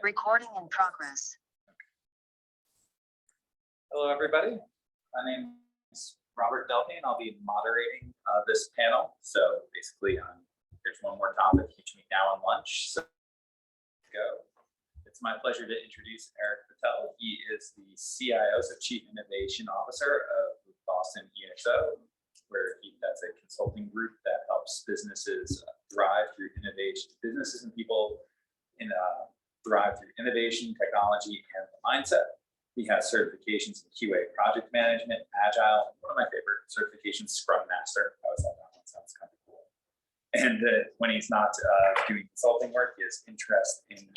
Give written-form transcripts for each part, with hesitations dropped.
Recording in progress. Hello, everybody. My name is Robert Delpy, and I'll be moderating this panel. So basically, there's one more topic between now and lunch. So go. It's my pleasure to introduce Eric Patel. He is the CIO, so Chief Innovation Officer of Boston EXO, where he has a consulting group that helps businesses thrive through innovation. Businesses and people thrive through innovation, technology, and mindset. He has certifications in QA project management, Agile, one of my favorite certifications, Scrum Master. I always thought that one sounds kind of cool. And when he's not doing consulting work, he has interest in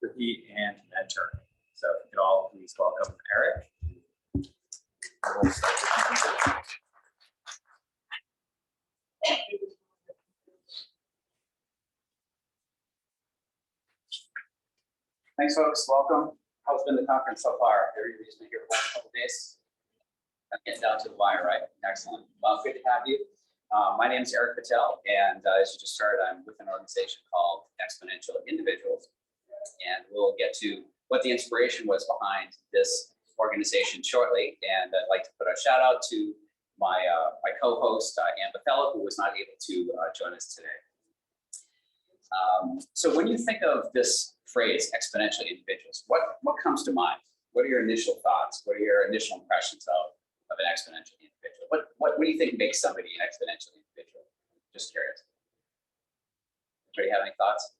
empathy and mentoring. So if you could all please welcome Eric. We'll start. Thanks, folks. Welcome. How's been the conference so far? Everybody's been here for a couple days. I'm getting down to the wire, right? Excellent. Well, good to have you. My name is Eric Patel, and as you just heard, I'm with an organization called Exponential Individuals. And we'll get to what the inspiration was behind this organization shortly. And I'd like to put a shout out to my co-host, Ann Bathello, who was not able to join us today. So when you think of this phrase, exponential individuals, what comes to mind? What are your initial thoughts? What are your initial impressions of an exponential individual? What do you think makes somebody an exponential individual? Just curious. Anybody have any thoughts?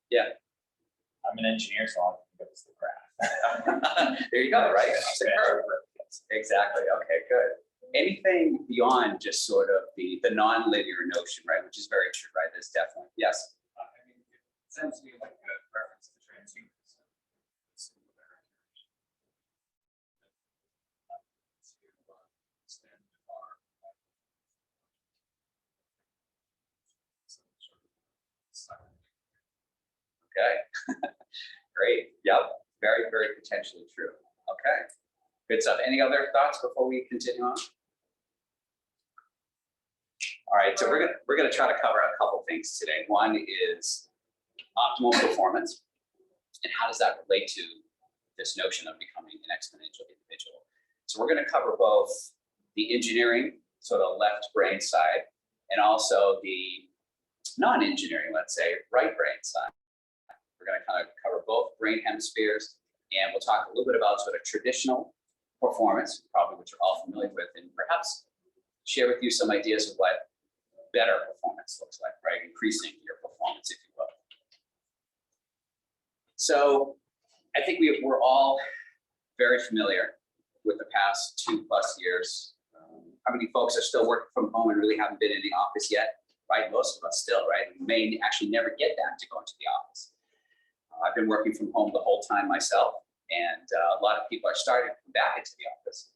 Yeah. I'm an engineer, so I'll give us the graph. There you go, right? Exactly. Okay, good. Anything beyond just sort of the non-linear notion, right? Which is very true, right? There's definitely, yes. I mean, it sounds to me like a reference to transhumanism. Okay. Great. Yep. Very, very potentially true. Okay. Good stuff. Any other thoughts before we continue on? All right, so we're gonna try to cover a couple things today. One is optimal performance, and how does that relate to this notion of becoming an exponential individual? So we're gonna cover both the engineering, sort of left brain side, and also the non-engineering, let's say, right brain side. We're gonna kind of cover both brain hemispheres, and we'll talk a little bit about sort of traditional performance, probably what you're all familiar with, and perhaps share with you some ideas of what better performance looks like, right? Increasing your performance, if you will. So I think we're all very familiar with the past 2+ years. How many folks are still working from home and really haven't been in the office yet, right? Most of us still, right? We may actually never get back to going to the office. I've been working from home the whole time myself, and a lot of people are starting to come back into the office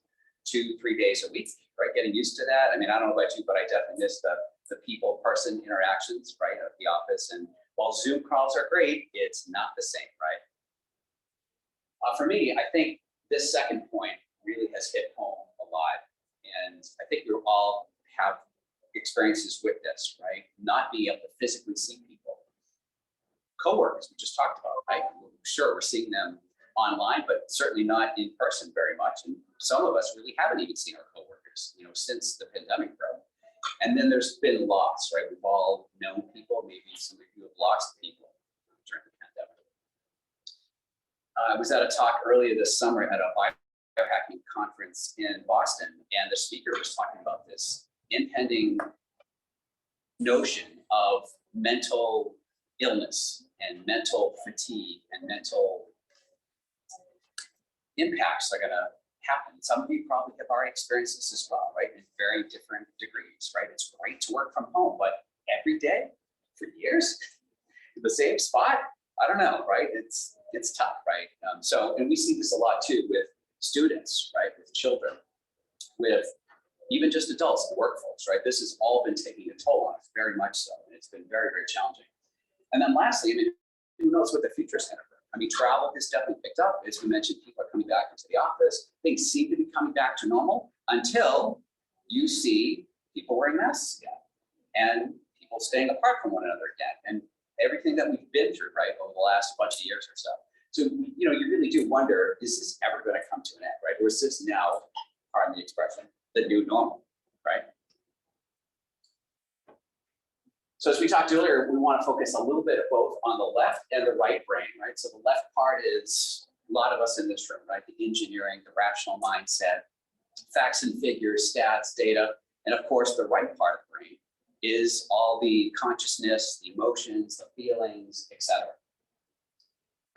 2-3 days a week, right? Getting used to that. I mean, I don't know about you, but I definitely miss the people-person interactions, right, at the office. And while Zoom calls are great, it's not the same, right? For me, I think this second point really has hit home a lot. And I think we all have experiences with this, right? Not being able to physically see people. Coworkers, we just talked about, right? Sure, we're seeing them online, but certainly not in person very much. And some of us really haven't even seen our coworkers, since the pandemic broke. And then there's been loss, right? We've all known people, maybe some of you have lost people during the pandemic. I was at a talk earlier this summer at a biohacking conference in Boston, and the speaker was talking about this impending notion of mental illness and mental fatigue and mental impacts are going to happen. Some of you probably have already experienced this as well, right? In very different degrees, right? It's great to work from home, but every day for years, in the same spot, I don't know, right? It's tough, right? And we see this a lot too with students, right? With children, with even just adults and work folks, right? This has all been taking a toll on us, very much so. And it's been very, very challenging. And then lastly, I mean, who knows what the future is going to bring? I mean, travel has definitely picked up. As we mentioned, people are coming back into the office. Things seem to be coming back to normal until you see people wearing masks again and people staying apart from one another again. And everything that been through, right, over the last bunch of years or so. So, you know, you really do wonder, is this ever going to come to an end, right? Or is this now, pardon the expression, the new normal, right? So as we talked earlier, we want to focus a little bit both on the left and the right brain, right? So the left part is a lot of us in this room, right? The engineering, the rational mindset, facts and figures, stats, data, and of course, the right part of the brain is all the consciousness, the emotions, the feelings, etc.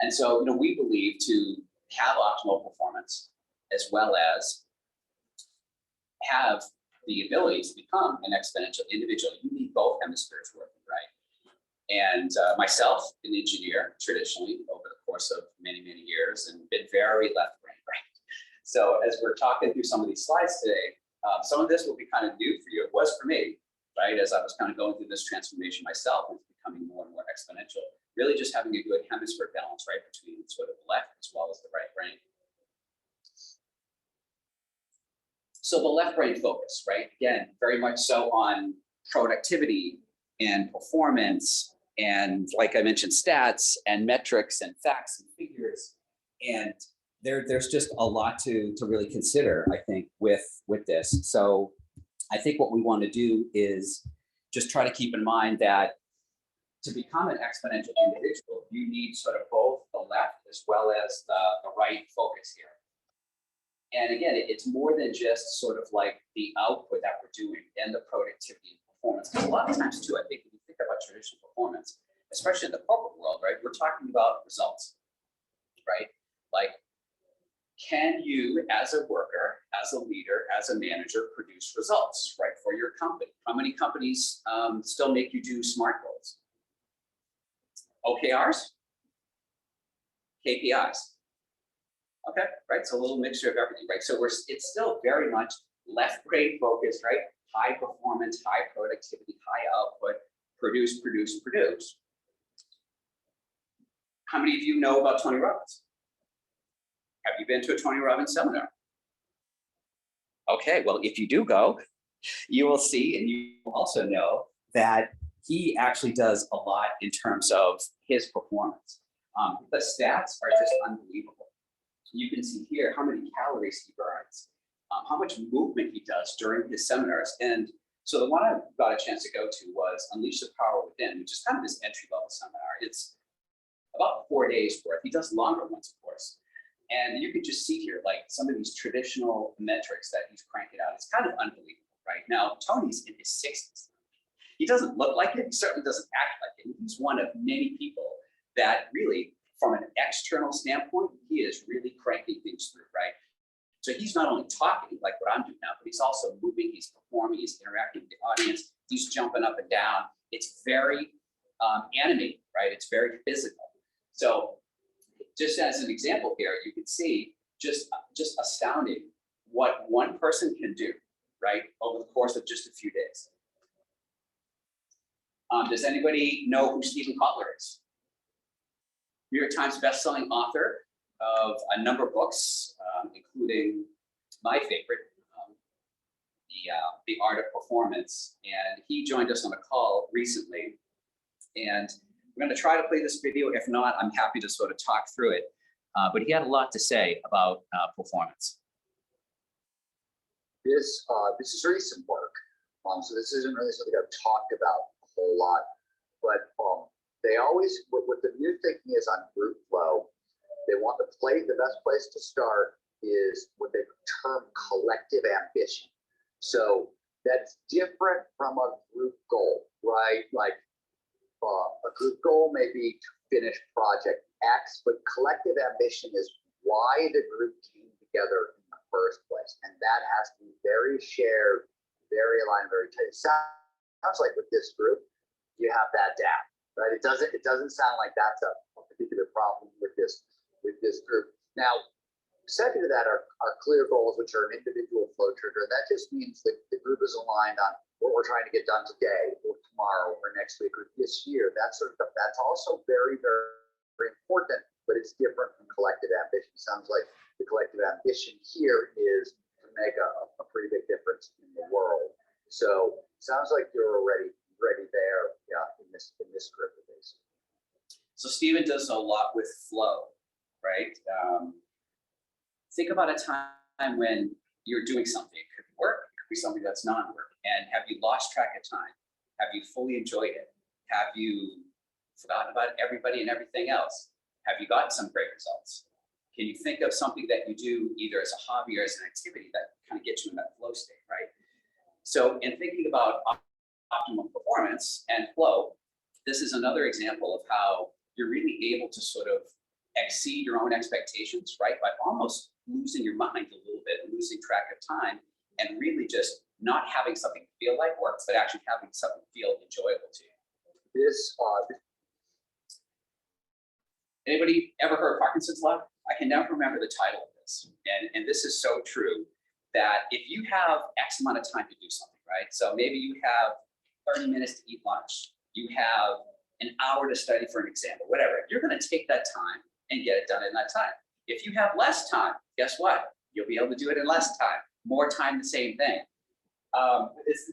And so, you know, we believe to have optimal performance, as well as have the ability to become an exponential individual, you need both hemispheres working, right? And myself, an engineer, traditionally, over the course of many, many years, and been very left brain, right? So as we're talking through some of these slides today, some of this will be kind of new for you. It was for me, right? As I was kind of going through this transformation myself, and it's becoming more and more exponential. Really just having a good hemisphere balance, right? Between sort of the left as well as the right brain. So the left brain focus, right? Again, very much so on productivity and performance, and like I mentioned, stats and metrics and facts and figures. And there's just a lot to really consider, I think, with this. So I think what we want to do is just try to keep in mind that to become an exponential individual, you need sort of both the left as well as the right focus here. And again, it's more than just sort of like the output that we're doing and the productivity and performance. Because a lot of times too, I think when you think about traditional performance, especially in the corporate world, right, we're talking about results, right? Like, can you as a worker, as a leader, as a manager produce results, right, for your company? How many companies still make you do SMART goals? OKRs? KPIs? Okay, right, so a little mixture of everything, right? So it's still very much left brain focused, right? High performance, high productivity, high output, produce, produce, produce. How many of you know about Tony Robbins? Have you been to a Tony Robbins seminar? Okay, well, if you do go, you will see, and you also know that he actually does a lot in terms of his performance. The stats are just unbelievable. You can see here how many calories he burns, how much movement he does during his seminars. And so the one I got a chance to go to was Unleash the Power Within, which is kind of this entry-level seminar. It's about 4 days worth. He does longer ones, of course. And you can just see here, like some of these traditional metrics that he's cranking out. It's kind of unbelievable, right? Now, Tony's in his 60s. He doesn't look like it. He certainly doesn't act like it. He's one of many people that really, from an external standpoint, he is really cranking things through, right? So he's not only talking like what I'm doing now, but he's also moving, he's performing, he's interacting with the audience, he's jumping up and down. It's very animated, right? It's very physical. So just as an example here, you can see just astounding what one person can do, right, over the course of just a few days. Does anybody know who Stephen Kotler is? New York Times bestselling author of a number of books, including my favorite, The Art of Performance. And he joined us on a call recently. And we're going to try to play this video. If not, I'm happy to sort of talk through it. But he had a lot to say about performance. This is recent work. So this isn't really something I've talked about a whole lot. But they always, what the new thinking is on group flow, they want the best place to start is what they term collective ambition. So that's different from a group goal, right? Like a group goal may be to finish project X, but collective ambition is why the group came together in the first place. And that has to be very shared, very aligned, very tight. Sounds like with this group, you have that down, right? It doesn't sound like that's a particular problem with this group. Now, second to that are clear goals, which are an individual flow trigger. That just means that the group is aligned on what we're trying to get done today or tomorrow or next week or this year. That sort of stuff. That's also very, very, very important, but it's different from collective ambition. Sounds like the collective ambition here is to make a pretty big difference in the world. So sounds like you're already ready there, yeah, in this group at least. So Stephen does a lot with flow, right? Think about a time when you're doing something. It could be work, it could be something that's non-work. And have you lost track of time? Have you fully enjoyed it? Have you forgotten about everybody and everything else? Have you gotten some great results? Can you think of something that you do either as a hobby or as an activity that kind of gets you in that flow state, right? So in thinking about optimal performance and flow, this is another example of how you're really able to sort of exceed your own expectations, right? By almost losing your mind a little bit, losing track of time, and really just not having something feel like work, but actually having something feel enjoyable to you. This, Anybody ever heard Parkinson's law? I can never remember the title of this. And this is so true that if you have X amount of time to do something, right? So maybe you have 30 minutes to eat lunch. You have an hour to study for an exam or whatever. You're going to take that time and get it done in that time. If you have less time, guess what? You'll be able to do it in less time. More time, the same thing.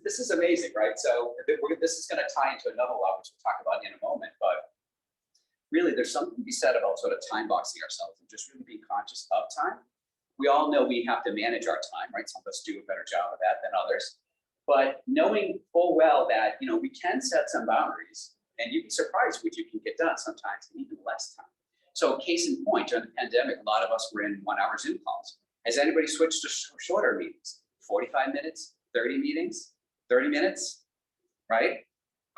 This is amazing, right? So this is going to tie into another law, which we'll talk about in a moment. But really, there's something to be said about sort of time boxing ourselves and just really being conscious of time. We all know we have to manage our time, right? Some of us do a better job of that than others. But knowing full well that, you know, we can set some boundaries, and you'd be surprised what you can get done sometimes in even less time. So case in point, during the pandemic, a lot of us were in 1 hour Zoom calls. Has anybody switched to shorter meetings? 45 minutes, 30 meetings, 30 minutes, right?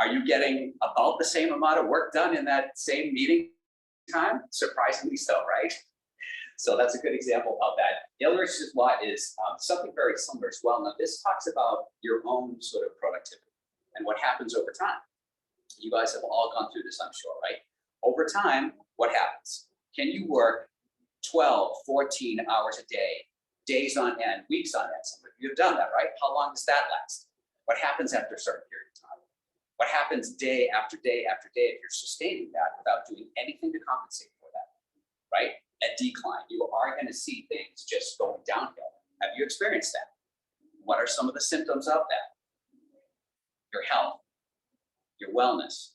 Are you getting about the same amount of work done in that same meeting time? Surprisingly so, right? So that's a good example of that. Illustrative law is something very similar as well. Now, this talks about your own sort of productivity and what happens over time. You guys have all gone through this, I'm sure, right? Over time, what happens? Can you work 12, 14 hours a day, days on end, weeks on end? Some of you have done that, right? How long does that last? What happens after a certain period of time? What happens day after day after day if you're sustaining that without doing anything to compensate for that, right? A decline. You are going to see things just going downhill. Have you experienced that? What are some of the symptoms of that? Your health, your wellness,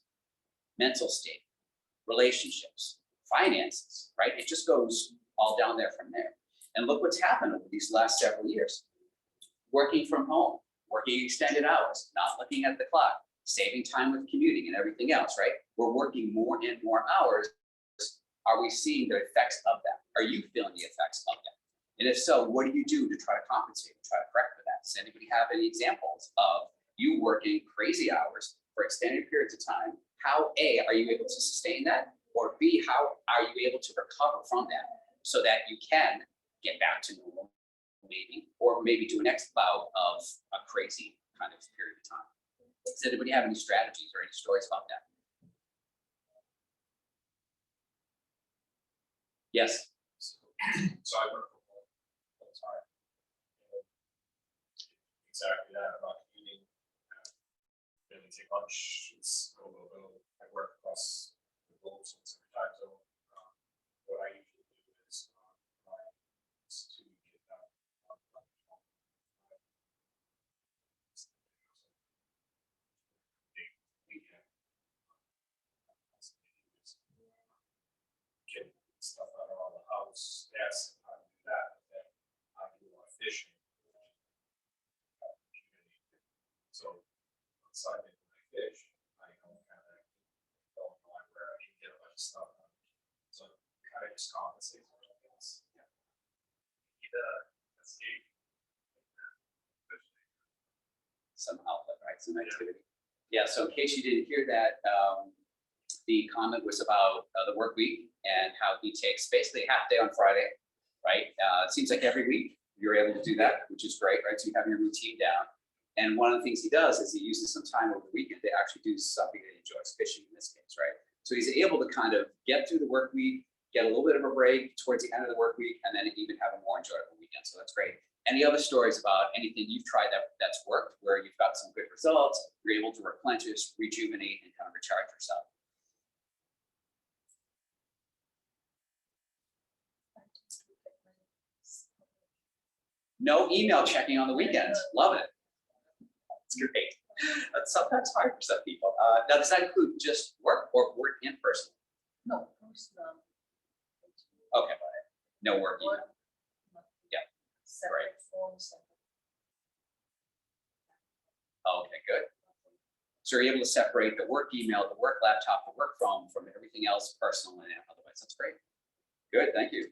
mental state, relationships, finances, right? It just goes all down there from there. And look what's happened over these last several years. Working from home, working extended hours, not looking at the clock, saving time with commuting and everything else, right? We're working more and more hours. Are we seeing the effects of that? Are you feeling the effects of that? And if so, what do you do to try to compensate, to try to correct for that? Does anybody have any examples of you working crazy hours for extended periods of time? How, A, are you able to sustain that? Or B, how are you able to recover from that so that you can get back to normal, maybe, or maybe do a next bout of a crazy kind of period of time? Does anybody have any strategies or any stories about that? Yes. So I work from home all the time. Exactly that about eating. Really take lunch. It's go. I work across the globe, so it's every time zone. What I usually do is to get that weekend. Get stuff out around the house. Yes, I do that. But then I do a lot of fishing. So on Sunday when I fish, I don't kind of go on where I need to get a bunch of stuff done. So it kind of just compensates for everything else. Yeah. Need a escape. Some outlet, right? Some activity. Yeah, so in case you didn't hear that, the comment was about the work week and how he takes basically a half day on Friday, right? It seems like every week you're able to do that, which is great, right? So you have your routine down. And one of the things he does is he uses some time over the weekend to actually do something that he enjoys, fishing in this case, right? So he's able to kind of get through the work week, get a little bit of a break towards the end of the work week, and then even have a more enjoyable weekend. So that's great. Any other stories about anything you've tried that's worked, where you've got some good results, you're able to replenish, rejuvenate, and kind of recharge yourself? No email checking on the weekends. Love it. That's great. That's sometimes hard for some people. Now, does that include just work or work in person? No work email. Yeah. Separate forms. Okay, good. So you're able to separate the work email, the work laptop, the work phone from everything else personal and otherwise. That's great. Good, thank you.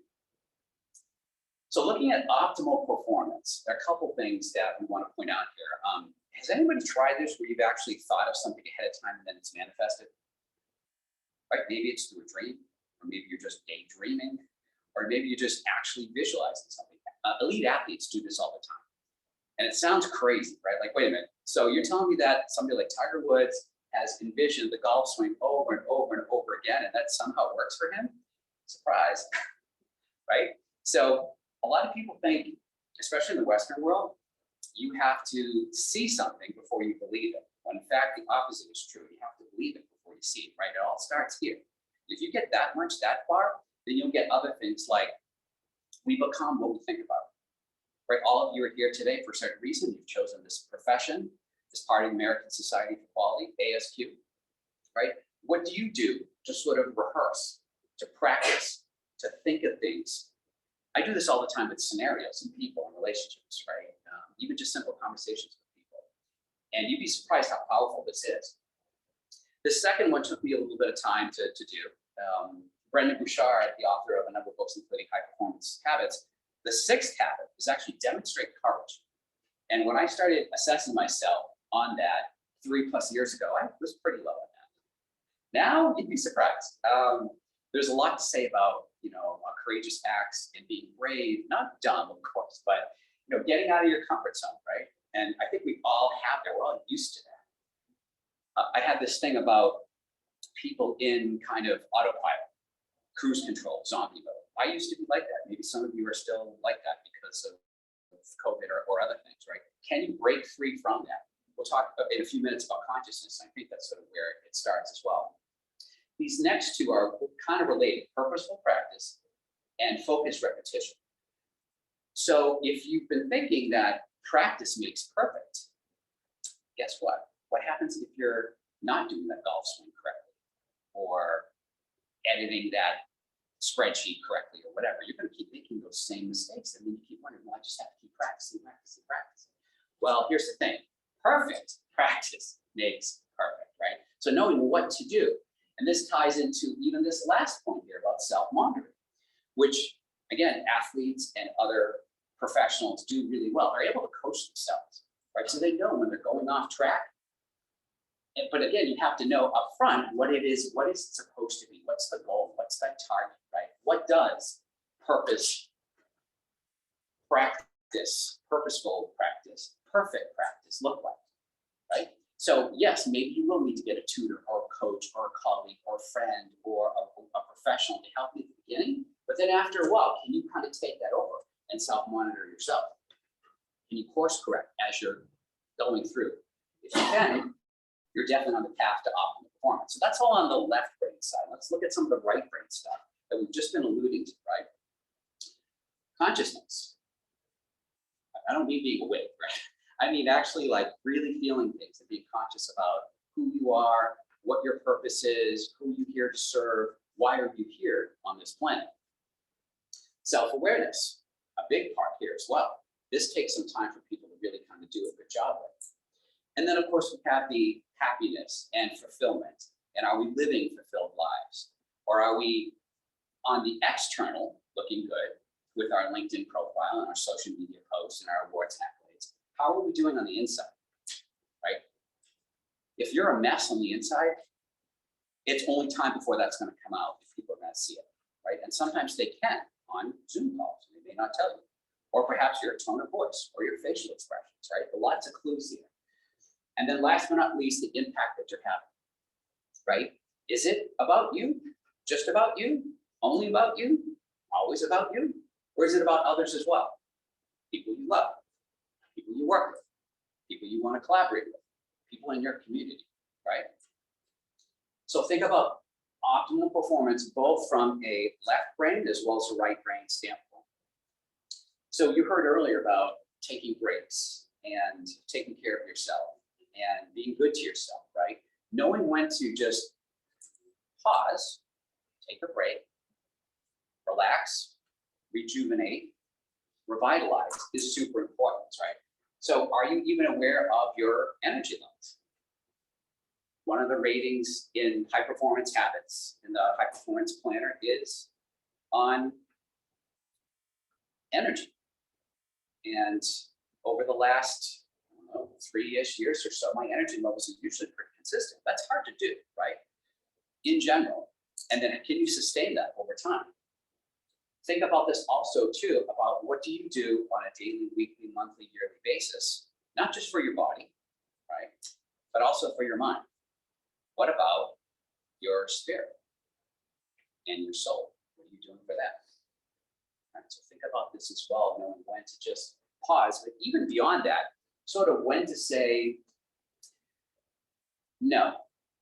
So looking at optimal performance, there are a couple things that we want to point out here. Has anybody tried this where you've actually thought of something ahead of time and then it's manifested? Right, maybe it's through a dream, or maybe you're just daydreaming, or maybe you're just actually visualizing something. Elite athletes do this all the time. And it sounds crazy, right? Like, wait a minute. So you're telling me that somebody like Tiger Woods has envisioned the golf swing over and over and over again, and that somehow works for him? Surprise, right? So a lot of people think, especially in the Western world, you have to see something before you believe it. When in fact, the opposite is true. You have to believe it before you see it, right? It all starts here. If you get that much, that far, then you'll get other things like we become what we think about. Right, all of you are here today for a certain reason. You've chosen this profession, this part of the American Society for Quality, ASQ, right? What do you do to sort of rehearse, to practice, to think of things? I do this all the time with scenarios and people and relationships, right? Even just simple conversations with people. And you'd be surprised how powerful this is. The second one took me a little bit of time to do. Brendan Bouchard, the author of a number of books, including High Performance Habits, the sixth habit is actually demonstrate courage. And when I started assessing myself on that 3+ years ago, I was pretty low on that. Now you'd be surprised. There's a lot to say about, courageous acts and being brave, not dumb, of course, but getting out of your comfort zone, right? And I think we all have that. We're all used to that. I had this thing about people in kind of autopilot, cruise control, zombie mode. I used to be like that. Maybe some of you are still like that because of COVID or other things, right? Can you break free from that? We'll talk in a few minutes about consciousness. I think that's sort of where it starts as well. These next two are kind of related: purposeful practice and focused repetition. So if you've been thinking that practice makes perfect, guess what? What happens if you're not doing that golf swing correctly or editing that spreadsheet correctly or whatever? You're going to keep making those same mistakes, and then you keep wondering, well, I just have to keep practicing. Well, here's the thing: perfect practice makes perfect, right? So knowing what to do, and this ties into even this last point here about self-monitoring, which again, athletes and other professionals do really well. They're able to coach themselves, right? So they know when they're going off track. But again, you have to know up front what it is supposed to be. What's the goal? What's that target, right? What does purposeful practice, perfect practice look like, right? So yes, maybe you will need to get a tutor or a coach or a colleague or a friend or a professional to help you at the beginning. But then after a while, can you kind of take that over and self-monitor yourself? Can you course correct as you're going through? If you can, you're definitely on the path to optimal performance. So that's all on the left brain side. Let's look at some of the right brain stuff that we've just been alluding to, right? Consciousness. I don't mean being awake, right? I mean actually like really feeling things and being conscious about who you are, what your purpose is, who you're here to serve, why are you here on this planet? Self-awareness, a big part here as well. This takes some time for people to really kind of do a good job with. And then of course we have the happiness and fulfillment. And are we living fulfilled lives? Or are we on the external looking good with our LinkedIn profile and our social media posts and our awards and accolades? How are we doing on the inside, right? If you're a mess on the inside, it's only time before that's going to come out if people are going to see it, right? And sometimes they can on Zoom calls, and they may not tell you. Or perhaps your tone of voice or your facial expressions, right? But lots of clues here. And then last but not least, the impact that you're having, right? Is it about you? Just about you? Only about you? Always about you? Or is it about others as well? People you love, people you work with, people you want to collaborate with, people in your community, right? So think about optimal performance, both from a left brain as well as a right brain standpoint. So you heard earlier about taking breaks and taking care of yourself and being good to yourself, right? Knowing when to just pause, take a break, relax, rejuvenate, revitalize is super important, right? So are you even aware of your energy levels? One of the ratings in high performance habits in the high performance planner is on energy. And over the last, I don't know, 3-ish years or so, my energy levels are usually pretty consistent. That's hard to do, right? In general. And then can you sustain that over time? Think about this also too, about what do you do on a daily, weekly, monthly, yearly basis, not just for your body, right? But also for your mind. What about your spirit and your soul? What are you doing for that? Right, so think about this as well, knowing when to just pause, but even beyond that, sort of when to say no.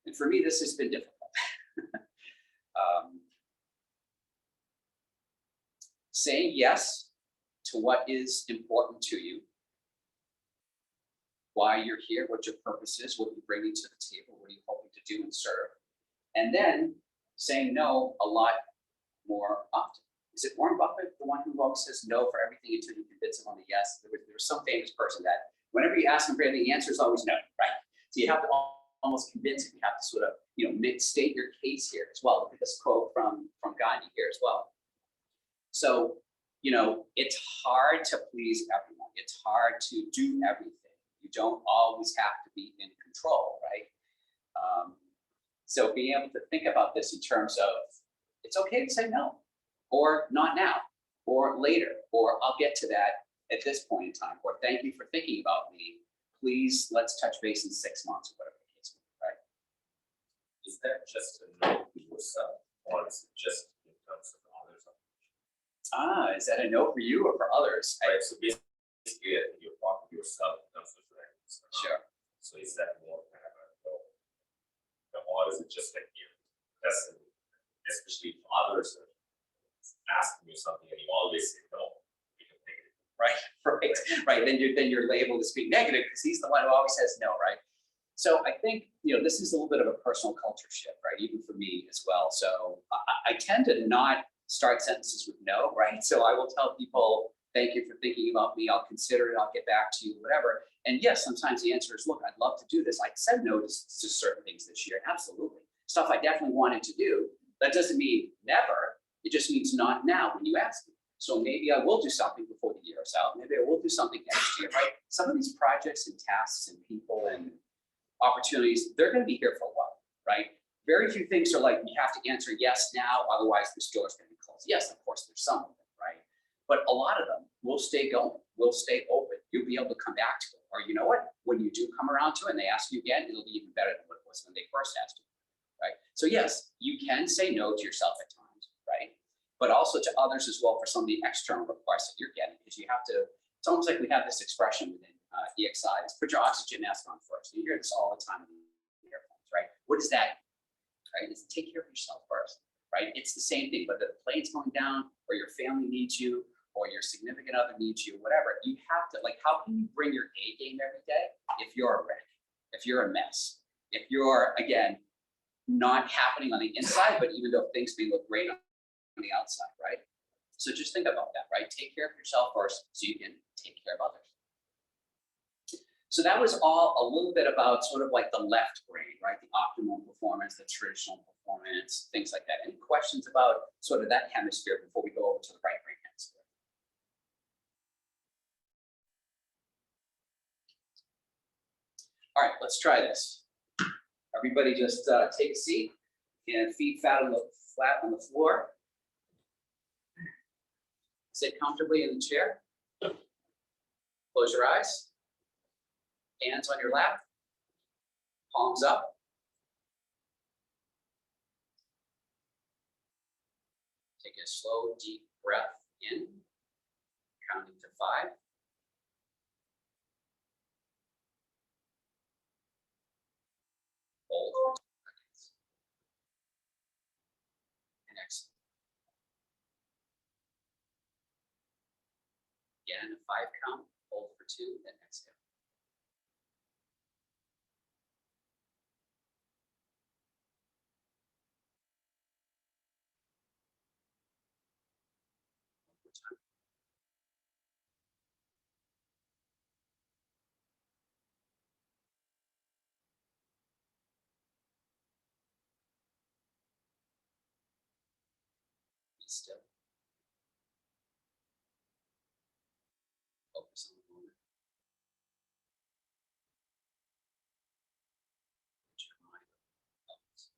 And for me, this has been difficult. Saying yes to what is important to you, why you're here, what your purpose is, what you're bringing to the table, what are you hoping to do and serve, and then saying no a lot more often. Is it Warren Buffett, the one who always says no for everything until you convince him on the yes? There was some famous person that whenever you ask him for anything, the answer is always no, right? So you have to almost convince him. You have to sort of, state your case here as well. Look at this quote from Gandhi here as well. So, it's hard to please everyone. It's hard to do everything. You don't always have to be in control, right? So being able to think about this in terms of, it's okay to say no, or not now, or later, or I'll get to that at this point in time, or thank you for thinking about me. Please, let's touch base in 6 months, or whatever the case may be, right? Is that just a no to yourself, or is it just in terms of others? Is that a no for you or for others? Right, so basically, you're talking to yourself in terms of directions. Sure. So is that more kind of a no? Or is it just like you, that's especially if others are asking you something and you always say no, you can take it. Right. Then you're labeled as being negative because he's the one who always says no, right? So I think, this is a little bit of a personal culture shift, right? Even for me as well. So I tend to not start sentences with no, right? So I will tell people, thank you for thinking about me. I'll consider it. I'll get back to you, whatever. And yes, sometimes the answer is, look, I'd love to do this. I said no to certain things this year. Absolutely. Stuff I definitely wanted to do. That doesn't mean never. It just means not now when you ask me. So maybe I will do something before the year is out. Maybe I will do something next year, right? Some of these projects and tasks and people and opportunities, they're going to be here for a while, right? Very few things are like, you have to answer yes now, otherwise this door is going to be closed. Yes, of course, there's some of them, right? But a lot of them will stay going, will stay open. You'll be able to come back to it. Or you know what? When you do come around to it and they ask you again, it'll be even better than what it was when they first asked you, right? So yes, you can say no to yourself at times, right? But also to others as well for some of the external requests that you're getting, because you have to, it's almost like we have this expression within EXI, is put your oxygen mask on first. You hear this all the time in the airplanes, right? What is that? Right? It's take care of yourself first, right? It's the same thing, whether the plane's going down or your family needs you or your significant other needs you, whatever, you have to, how can you bring your A game every day if you're a wreck, if you're a mess, if you're, again, not happening on the inside, but even though things may look great on the outside, right? So just think about that, right? Take care of yourself first so you can take care of others. So that was all a little bit about sort of like the left brain, right? The optimum performance, the traditional performance, things like that. Any questions about sort of that hemisphere before we go over to the right brain hemisphere? All right, let's try this. Everybody just take a seat and feet flat on the floor. Sit comfortably in the chair. Close your eyes. Hands on your lap. Palms up. Take a slow, deep breath in, counting to 5. Hold for 2 seconds. And exhale. Again, a 5 count. Hold for 2, then exhale. still. Focus on the moment. Put your mind on thoughts.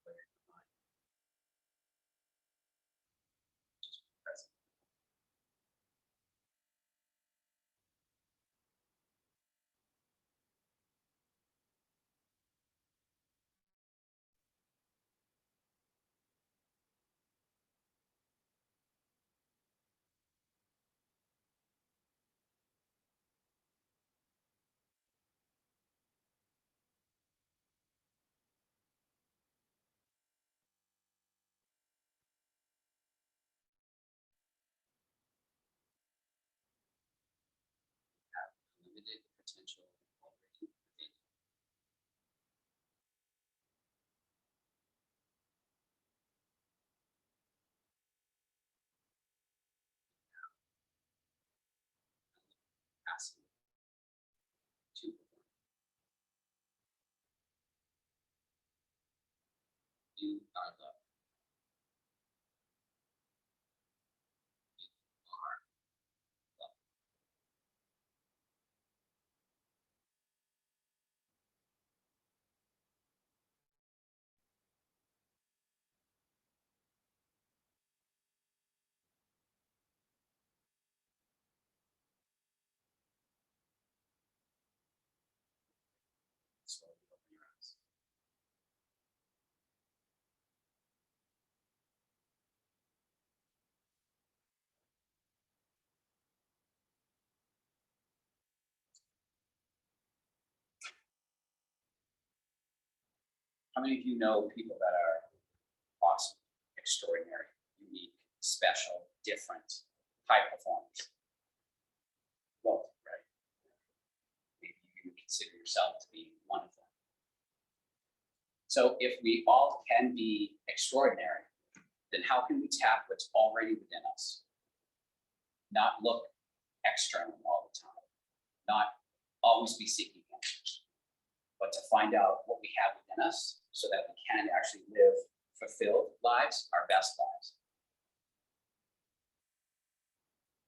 Clear your mind. Just be present. Have limited potential already within you. Capacity to perform. You are loved. You are loved. Slowly open your eyes. How many of you know people that are awesome, extraordinary, unique, special, different, high performers? Well, right. Maybe you consider yourself to be one of them. So if we all can be extraordinary, then how can we tap what's already within us? Not look external all the time, not always be seeking answers, but to find out what we have within us so that we can actually live fulfilled lives, our best lives.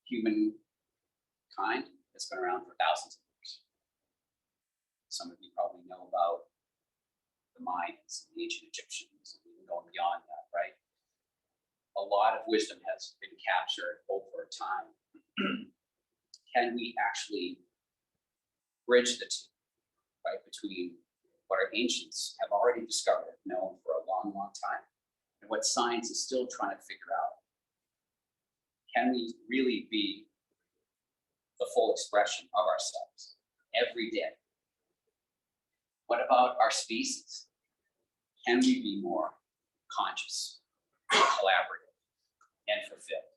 Humankind has been around for thousands of years. Some of you probably know about the Mayans, the ancient Egyptians, and even going beyond that, right? A lot of wisdom has been captured over time. Can we actually bridge the two, right, between what our ancients have already discovered, known for a long, long time, and what science is still trying to figure out? Can we really be the full expression of ourselves every day? What about our species? Can we be more conscious, collaborative, and fulfilled?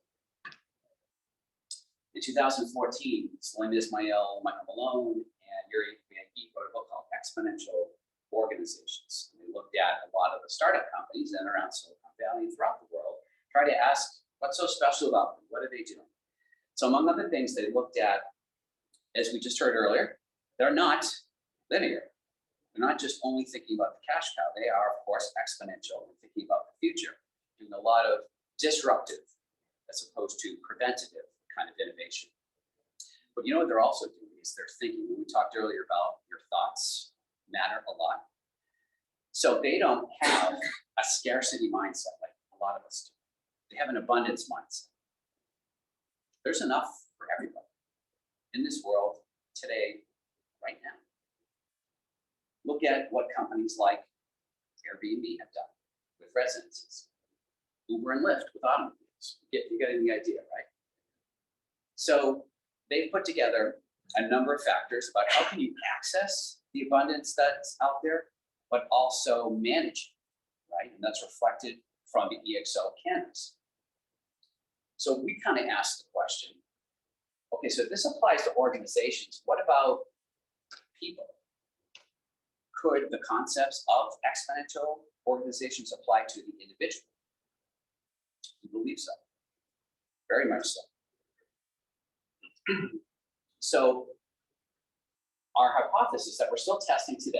In 2014, Salim Ismail, Michael Malone, and Yuri Bianchi wrote a book called Exponential Organizations. And they looked at a lot of the startup companies that are around Silicon Valley and throughout the world, try to ask, what's so special about them? What are they doing? So among other things they looked at, as we just heard earlier, they're not linear. They're not just only thinking about the cash cow. They are, of course, exponential and thinking about the future, doing a lot of disruptive as opposed to preventative kind of innovation. But you know what they're also doing is they're thinking, when we talked earlier about your thoughts matter a lot. So they don't have a scarcity mindset like a lot of us do. They have an abundance mindset. There's enough for everybody in this world today, right now. Look at what companies like Airbnb have done with residences, Uber and Lyft with automobiles. You're getting the idea, right? So they've put together a number of factors about how can you access the abundance that's out there, but also manage it, right? And that's reflected from the EXO canvas. So we kind of asked the question, okay, so if this applies to organizations, what about people? Could the concepts of exponential organizations apply to the individual? We believe so, very much so. So our hypothesis that we're still testing today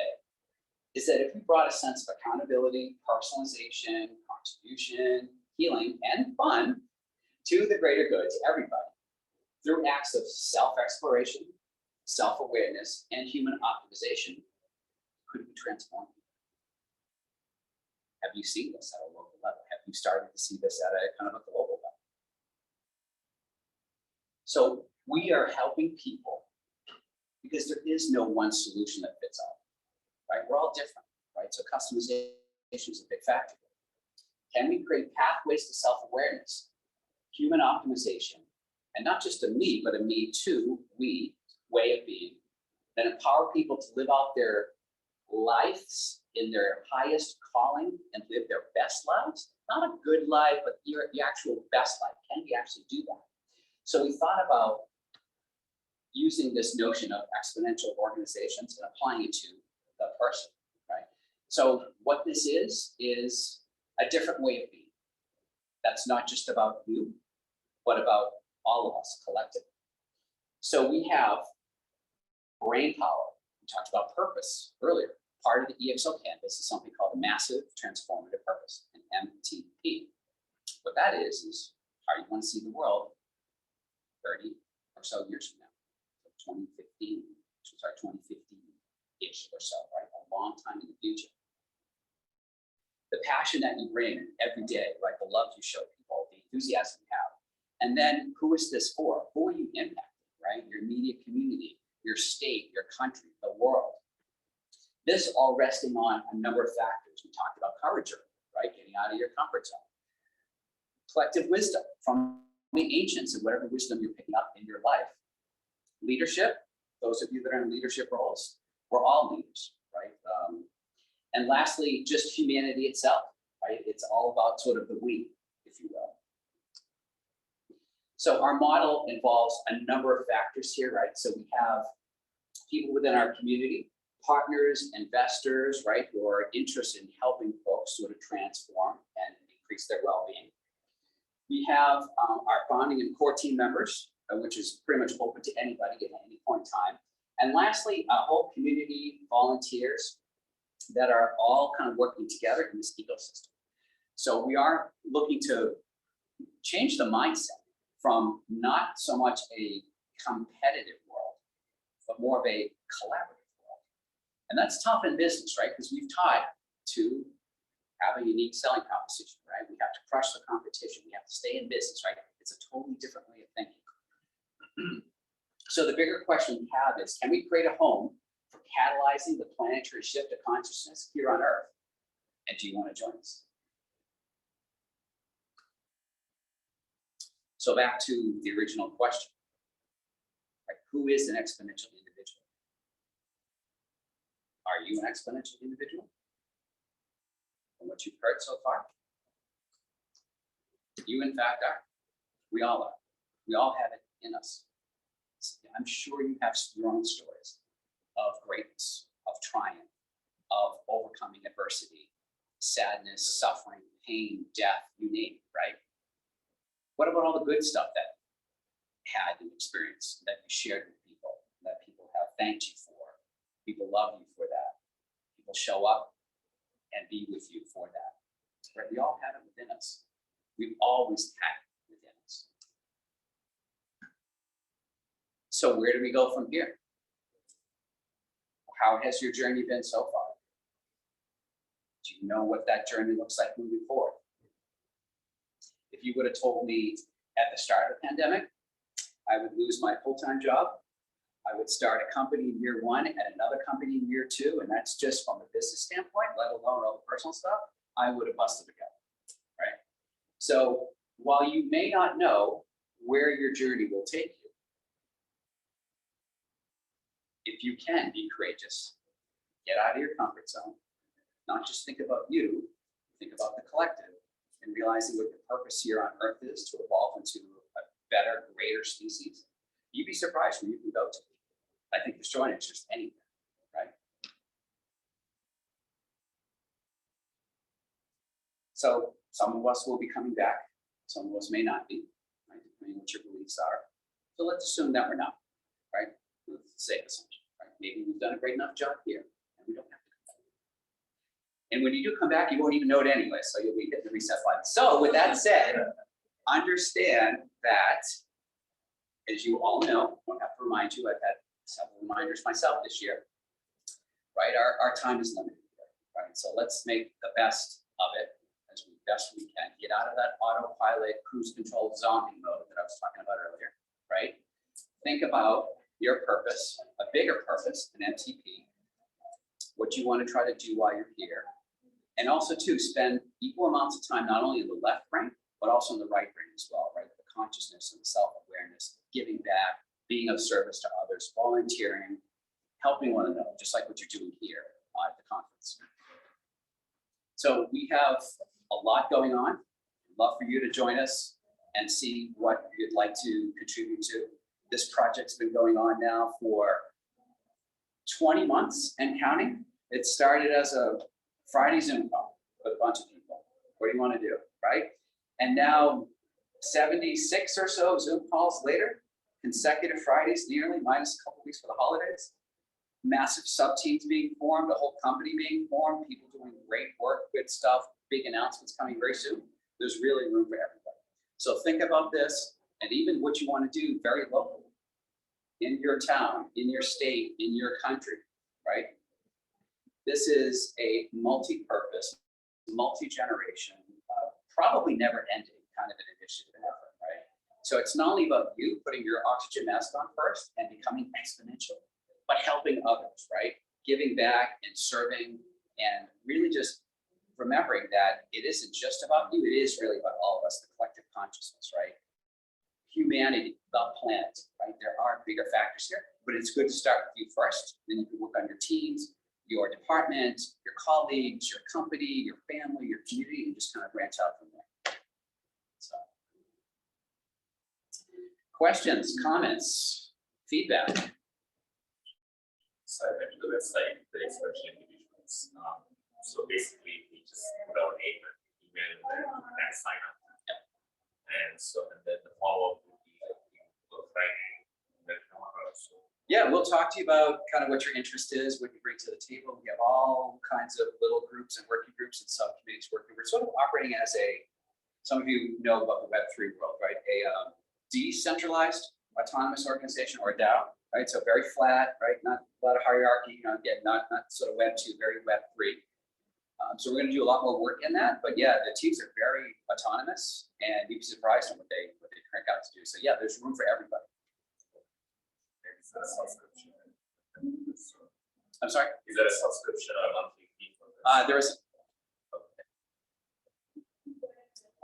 is that if we brought a sense of accountability, personalization, contribution, healing, and fun to the greater good, to everybody, through acts of self-exploration, self-awareness, and human optimization, could we transform? Have you seen this at a local level? Have you started to see this at a kind of a global level? So we are helping people because there is no one solution that fits all, right? We're all different, right? So customization is a big factor. Can we create pathways to self-awareness, human optimization, and not just a me, but a me too, we way of being, that empower people to live out their lives in their highest calling and live their best lives? Not a good life, but your actual best life. Can we actually do that? So we thought about using this notion of exponential organizations and applying it to the person, right? So what this is a different way of being. That's not just about you, but about all of us collectively. So we have brain power. We talked about purpose earlier. Part of the EXO canvas is something called a massive transformative purpose, an MTP. What that is how you want to see the world 30 or so years from now. 2015-ish or so, right? A long time in the future. The passion that you bring every day, right? The love you show people, the enthusiasm you have. And then who is this for? Who are you impacting, right? Your immediate community, your state, your country, the world. This all resting on a number of factors. We talked about courage, right? Getting out of your comfort zone. Collective wisdom from the ancients and whatever wisdom you're picking up in your life. Leadership, those of you that are in leadership roles, we're all leaders, right? And lastly, just humanity itself, right? It's all about sort of the we, if you will. So our model involves a number of factors here, right? So we have people within our community, partners, investors, right, who are interested in helping folks sort of transform and increase their well-being. We have our founding and core team members, which is pretty much open to anybody at any point in time. And lastly, a whole community volunteers that are all kind of working together in this ecosystem. So we are looking to change the mindset from not so much a competitive world, but more of a collaborative world. And that's tough in business, right? Because we've taught to have a unique selling proposition, right? We have to crush the competition. We have to stay in business, right? It's a totally different way of thinking. So the bigger question we have is, can we create a home for catalyzing the planetary shift of consciousness here on Earth? And do you want to join us? So back to the original question, right? Who is an exponential individual? Are you an exponential individual? From what you've heard so far? You, in fact, are. We all are. We all have it in us. I'm sure you have your own stories of greatness, of triumph, of overcoming adversity, sadness, suffering, pain, death, you name it, right? What about all the good stuff that you had and experienced that you shared with people, that people have thanked you for? People love you for that. People show up and be with you for that. Right? We all have it within us. We've always had it within us. So where do we go from here? How has your journey been so far? Do you know what that journey looks like moving forward? If you would have told me at the start of the pandemic, I would lose my full-time job, I would start a company in year one and another company in year two, and that's just from a business standpoint, let alone all the personal stuff, I would have busted a gut, right? So while you may not know where your journey will take you, if you can be courageous, get out of your comfort zone, not just think about you, think about the collective, and realizing what your purpose here on Earth is to evolve into a better, greater species, you'd be surprised where you can go to. I think the short answer is anywhere, right? So some of us will be coming back, some of us may not be, right? Depending on what your beliefs are. So let's assume that we're not, right? Let's say assumption, right? Maybe we've done a great enough job here, and we don't have to come back. And when you do come back, you won't even know it anyway, so you'll be hitting the reset button. So with that said, understand that, as you all know, I don't have to remind you, I've had several reminders myself this year, right? Our time is limited, right? So let's make the best of it as best we can. Get out of that autopilot, cruise control zombie mode that I was talking about earlier, right? Think about your purpose, a bigger purpose, an MTP, what you want to try to do while you're here. And also to spend equal amounts of time, not only in the left brain, but also in the right brain as well, right? The consciousness and the self-awareness, giving back, being of service to others, volunteering, helping one another, just like what you're doing here at the conference. So we have a lot going on. I'd love for you to join us and see what you'd like to contribute to. This project's been going on now for 20 months and counting. It started as a Friday Zoom call with a bunch of people. What do you want to do, right? And now 76 or so Zoom calls later, consecutive Fridays nearly, minus a couple weeks for the holidays. Massive sub-teams being formed, a whole company being formed, people doing great work, good stuff, big announcements coming very soon. There's really room for everybody. So think about this, and even what you want to do very locally, in your town, in your state, in your country, right? This is a multi-purpose, multi-generation, probably never-ending kind of an initiative and effort, right? So it's not only about you putting your oxygen mask on first and becoming exponential, but helping others, right? Giving back and serving, and really just remembering that it isn't just about you, it is really about all of us, the collective consciousness, right? Humanity, the planet, right? There are bigger factors here, but it's good to start with you first. Then you can work on your teams, your department, your colleagues, your company, your family, your community, and just kind of branch out from there. So, questions, comments, feedback? So I went to the website, the Exponential individuals. So basically, we just put out email and sign up. Yep. And then the follow-up would be like Friday, then tomorrow. So Yeah, we'll talk to you about kind of what your interest is, what you bring to the table. We have all kinds of little groups and working groups and subcommittees working. We're sort of operating as some of you know about the Web3 world, right? A decentralized autonomous organization, or DAO, right? So very flat, right? Not a lot of hierarchy, again, not sort of Web2, very Web3. So we're going to do a lot more work in that, but yeah, the teams are very autonomous, and you'd be surprised on what they crank out to do. So yeah, there's room for everybody. is that a subscription? I'm sorry? Is that a subscription or a monthly fee for this? There is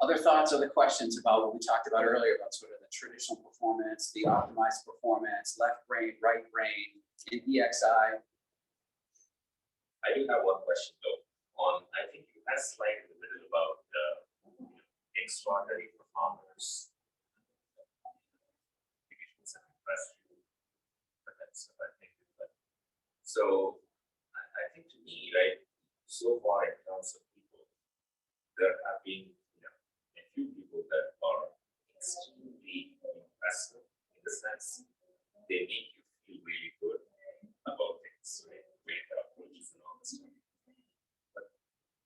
other thoughts, other questions about what we talked about earlier about sort of the traditional performance, the optimized performance, left brain, right brain, in EXI. I do have one question though. I think you had a slide in the middle about extraordinary performers. So I think to me, right, so far in terms of people, there have been a few people that are extremely impressive in the sense they make you feel really good about things, right? Great approaches and all this stuff. But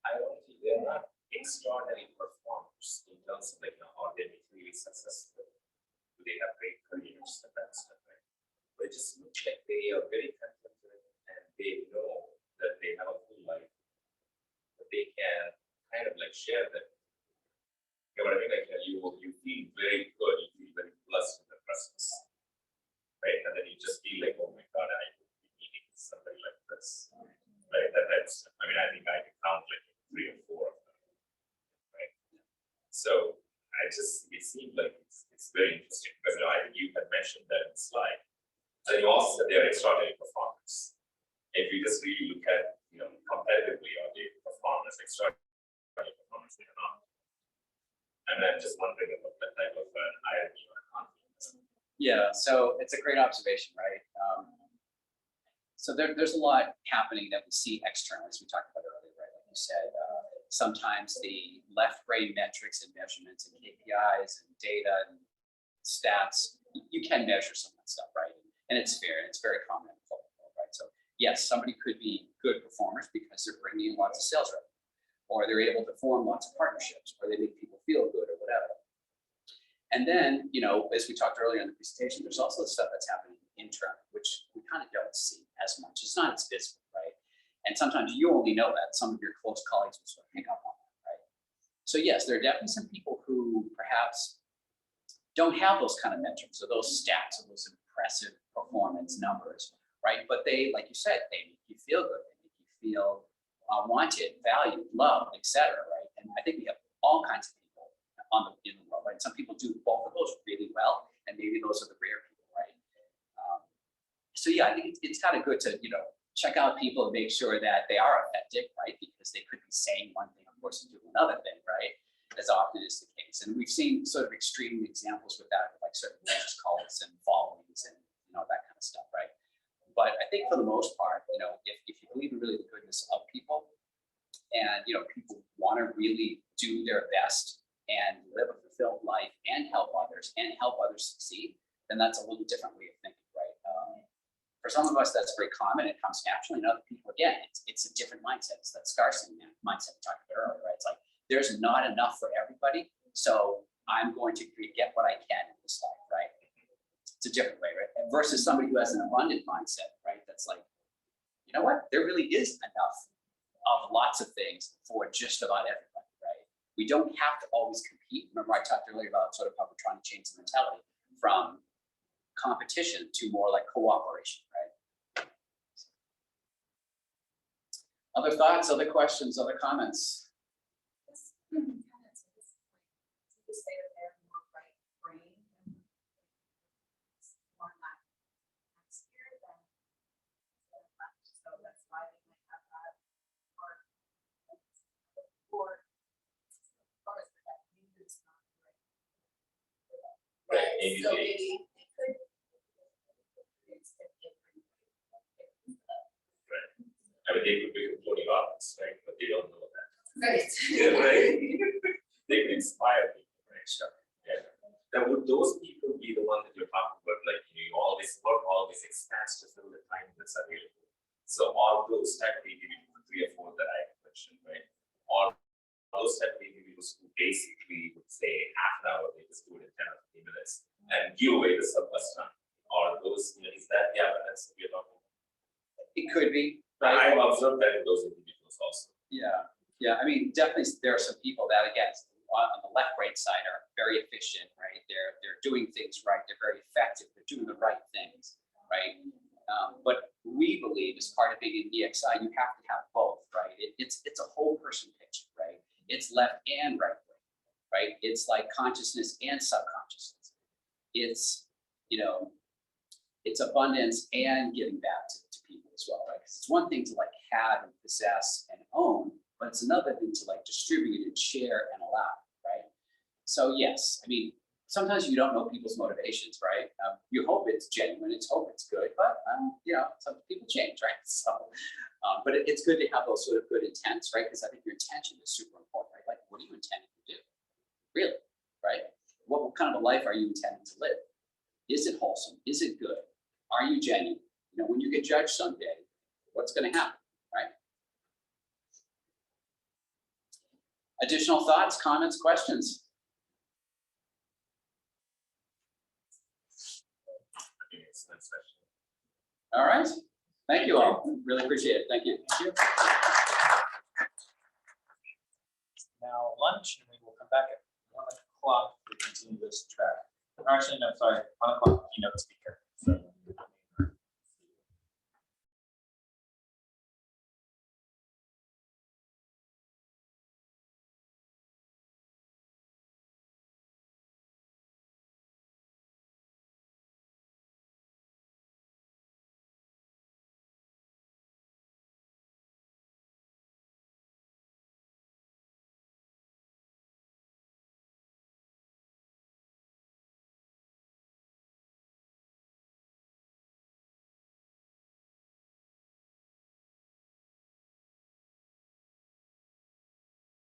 I don't think they're not extraordinary performers in terms of are they really successful? Do they have great careers and that stuff, right? But it just looks like they are very contented and they know that they have a full life, but they can kind of share that. You know what I mean? You feel very good, you feel very blessed in the presence, right? And then you just feel like, oh my God, I could be meeting somebody like this, right? That's, I mean, I think I can count 3 or 4 of them, right? So it seemed like it's very interesting because I think you had mentioned that in the slide. And you also said they're extraordinary performers. If you just really look at, competitively, are they performers, extraordinary performers, they are not. And I'm just wondering about that type of hierarchy or confidence. Yeah, so it's a great observation, right? So there's a lot happening that we see externally, as we talked about earlier, right? Like you said, sometimes the left brain metrics and measurements and KPIs and data and stats, you can measure some of that stuff, right? And it's fair, and it's very common in the corporate world, right? So yes, somebody could be good performers because they're bringing in lots of sales revenue. or they're able to form lots of partnerships, or they make people feel good or whatever. And then, you know, as we talked earlier in the presentation, there's also the stuff that's happening internally, which we kind of don't see as much. It's not as visible, right? And sometimes you only know that. Some of your close colleagues will sort of pick up on that, right? So yes, there are definitely some people who perhaps don't have those kind of metrics or those stats or those impressive performance numbers, right? But they, like you said, they make you feel good. They make you feel wanted, valued, loved, etc. Right? And I think we have all kinds of people in the world, right? Some people do both of those really well, and maybe those are the rare people, right? So yeah, I think it's kind of good to, you know, check out people and make sure that they are authentic, right? Because they could be saying one thing, of course, and doing another thing, right? As often is the case. And we've seen sort of extreme examples with that, like certain religious cults and followings and, you know, that kind of stuff, right? But I think for the most part, you know, if you believe in really the goodness of people and, you know, people want to really do their best and live a fulfilled life and help others succeed, then that's a little different way of thinking, right? For some of us, that's very common. It comes naturally. And other people, again, it's a different mindset. It's that scarcity mindset we talked about earlier, right? It's like, there's not enough for everybody. So I'm going to get what I can in this life, right? It's a different way, right? And versus somebody who has an abundant mindset, right? That's like, you know what? There really is enough of lots of things for just about everybody, right? We don't have to always compete. Remember I talked earlier about sort of how we're trying to change the mentality from competition to more like cooperation, right? Other thoughts, other questions, other comments? Right, maybe So they- maybe it could. I mean, they could be concluding options, right, but they don't know that. Right. Yeah, right. They can inspire people, right? Sure. Yeah. Now, would those people be the one that you're talking about, like, you always work, always expands to fill the time that's available? So all those type of individuals, 3 or 4 that I mentioned, right? All those type of individuals who basically would say half an hour, they just do it in 10 or 15 minutes and give away the surplus time. Or those, you know, is that the evidence we're talking about? It could be. I've observed that in those individuals also. Yeah, yeah. I mean, definitely there are some people that, again, on the left-right side are very efficient, right? They're doing things right. They're very effective. They're doing the right things, right? But we believe, as part of being an EXI, you have to have both, right? It's a whole person picture, right? It's left and right brain, right? It's like consciousness and subconsciousness. It's, you know, it's abundance and giving back to people as well, right? Because it's one thing to like have and possess and own, but it's another thing to like distribute and share and allow, right? So yes, I mean, sometimes you don't know people's motivations, right? You hope it's genuine, hope it's good, but you know, some people change, right? So, but it's good to have those sort of good intents, right? Because I think your intention is super important, right? Like, what are you intending to do? Really, right? What kind of a life are you intending to live? Is it wholesome? Is it good? Are you genuine? You know, when you get judged someday, what's going to happen, right? Additional thoughts, comments, questions? All right. Thank you all. Really appreciate it. Thank you. Thank you. Now lunch, and we will come back at 1 o'clock to continue this track. Or actually, no, sorry, 1 o'clock keynote speaker.